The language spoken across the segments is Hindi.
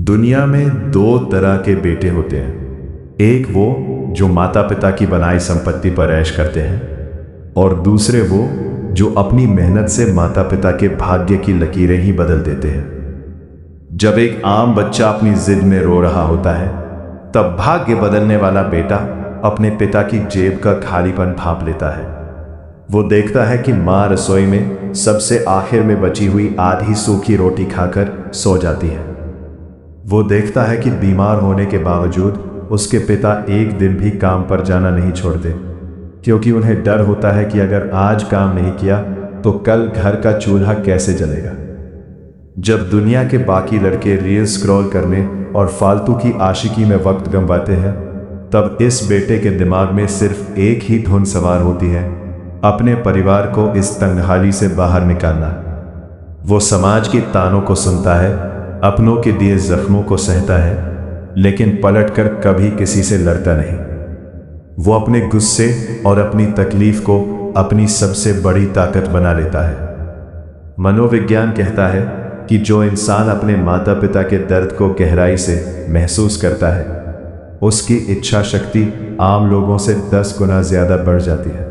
दुनिया में दो तरह के बेटे होते हैं। एक वो जो माता पिता की बनाई संपत्ति पर ऐश करते हैं और दूसरे वो जो अपनी मेहनत से माता पिता के भाग्य की लकीरें ही बदल देते हैं। जब एक आम बच्चा अपनी जिद में रो रहा होता है तब भाग्य बदलने वाला बेटा अपने पिता की जेब का खालीपन भांप लेता है। वो देखता है कि माँ रसोई में सबसे आखिर में बची हुई आधी सूखी रोटी खाकर सो जाती है। वो देखता है कि बीमार होने के बावजूद उसके पिता एक दिन भी काम पर जाना नहीं छोड़ते, क्योंकि उन्हें डर होता है कि अगर आज काम नहीं किया तो कल घर का चूल्हा कैसे जलेगा। जब दुनिया के बाकी लड़के रील स्क्रॉल करने और फालतू की आशिकी में वक्त गंवाते हैं, तब इस बेटे के दिमाग में सिर्फ एक ही धुन सवार होती है, अपने परिवार को इस तंगहाली से बाहर निकालना। वो समाज के तानों को सुनता है, अपनों के दिए जख्मों को सहता है, लेकिन पलटकर कभी किसी से लड़ता नहीं। वो अपने गुस्से और अपनी तकलीफ को अपनी सबसे बड़ी ताकत बना लेता है। मनोविज्ञान कहता है कि जो इंसान अपने माता पिता के दर्द को गहराई से महसूस करता है, उसकी इच्छा शक्ति आम लोगों से 10 गुना ज्यादा बढ़ जाती है।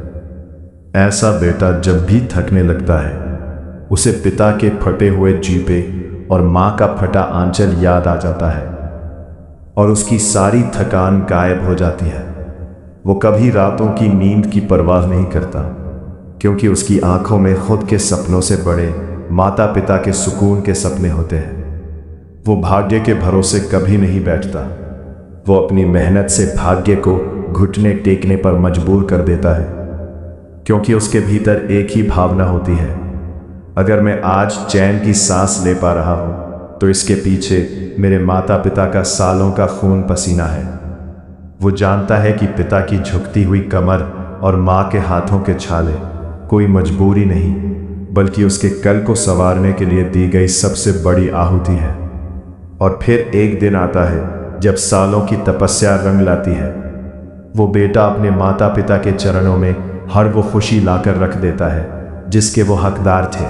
ऐसा बेटा जब भी थकने लगता है, उसे पिता के फटे हुए जीपे और माँ का फटा आंचल याद आ जाता है और उसकी सारी थकान गायब हो जाती है। वो कभी रातों की नींद की परवाह नहीं करता, क्योंकि उसकी आंखों में खुद के सपनों से बड़े माता पिता के सुकून के सपने होते हैं। वो भाग्य के भरोसे कभी नहीं बैठता। वो अपनी मेहनत से भाग्य को घुटने टेकने पर मजबूर कर देता है, क्योंकि उसके भीतर एक ही भावना होती है, अगर मैं आज चैन की सांस ले पा रहा हूं तो इसके पीछे मेरे माता पिता का सालों का खून पसीना है। वो जानता है कि पिता की झुकती हुई कमर और माँ के हाथों के छाले कोई मजबूरी नहीं, बल्कि उसके कल को संवारने के लिए दी गई सबसे बड़ी आहुति है। और फिर एक दिन आता है जब सालों की तपस्या रंग लाती है। वो बेटा अपने माता पिता के चरणों में हर वो खुशी लाकर रख देता है जिसके वो हकदार थे।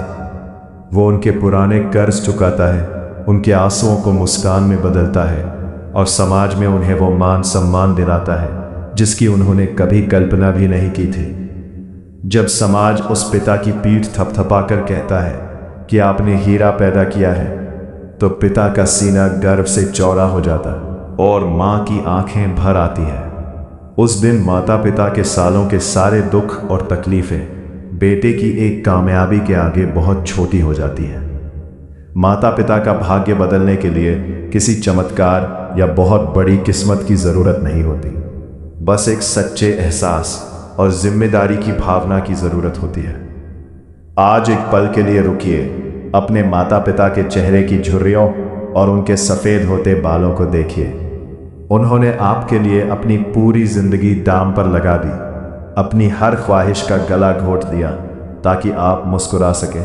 वो उनके पुराने कर्ज चुकाता है, उनके आंसुओं को मुस्कान में बदलता है और समाज में उन्हें वो मान सम्मान दिलाता है जिसकी उन्होंने कभी कल्पना भी नहीं की थी। जब समाज उस पिता की पीठ थपथपाकर कहता है कि आपने हीरा पैदा किया है, तो पिता का सीना गर्व से चौड़ा हो जाता है और माँ की आंखें भर आती है। उस दिन माता पिता के सालों के सारे दुख और तकलीफें बेटे की एक कामयाबी के आगे बहुत छोटी हो जाती है। माता पिता का भाग्य बदलने के लिए किसी चमत्कार या बहुत बड़ी किस्मत की जरूरत नहीं होती, बस एक सच्चे एहसास और जिम्मेदारी की भावना की जरूरत होती है। आज एक पल के लिए रुकिए, अपने माता पिता के चेहरे की झुर्रियों और उनके सफेद होते बालों को देखिए। उन्होंने आपके लिए अपनी पूरी जिंदगी दांव पर लगा दी, अपनी हर ख्वाहिश का गला घोट दिया ताकि आप मुस्कुरा सकें।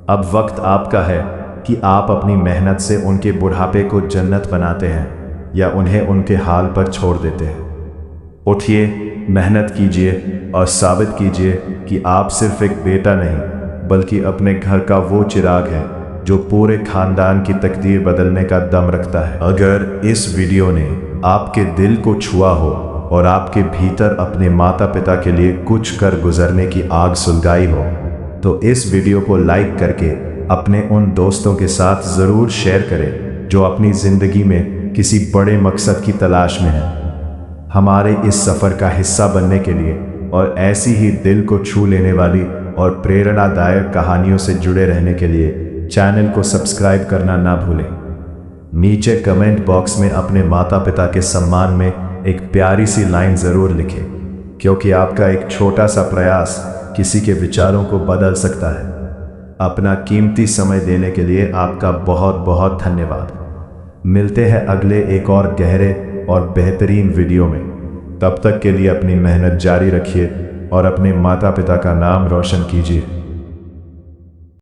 अब वक्त आपका है कि आप अपनी मेहनत से उनके बुढ़ापे को जन्नत बनाते हैं या उन्हें उनके हाल पर छोड़ देते हैं। उठिए, मेहनत कीजिए और साबित कीजिए कि आप सिर्फ एक बेटा नहीं, बल्कि अपने घर का वो चिराग है जो पूरे खानदान की तकदीर बदलने का दम रखता है। अगर इस वीडियो ने आपके दिल को छुआ हो और आपके भीतर अपने माता पिता के लिए कुछ कर गुजरने की आग सुलगाई हो, तो इस वीडियो को लाइक करके अपने उन दोस्तों के साथ ज़रूर शेयर करें जो अपनी ज़िंदगी में किसी बड़े मकसद की तलाश में हैं। हमारे इस सफ़र का हिस्सा बनने के लिए और ऐसी ही दिल को छू लेने वाली और प्रेरणादायक कहानियों से जुड़े रहने के लिए चैनल को सब्सक्राइब करना ना भूलें। नीचे कमेंट बॉक्स में अपने माता पिता के सम्मान में एक प्यारी सी लाइन ज़रूर लिखें, क्योंकि आपका एक छोटा सा प्रयास किसी के विचारों को बदल सकता है। अपना कीमती समय देने के लिए आपका बहुत बहुत धन्यवाद। मिलते हैं अगले एक और गहरे और बेहतरीन वीडियो में। तब तक के लिए अपनी मेहनत जारी रखिए और अपने माता पिता का नाम रोशन कीजिए।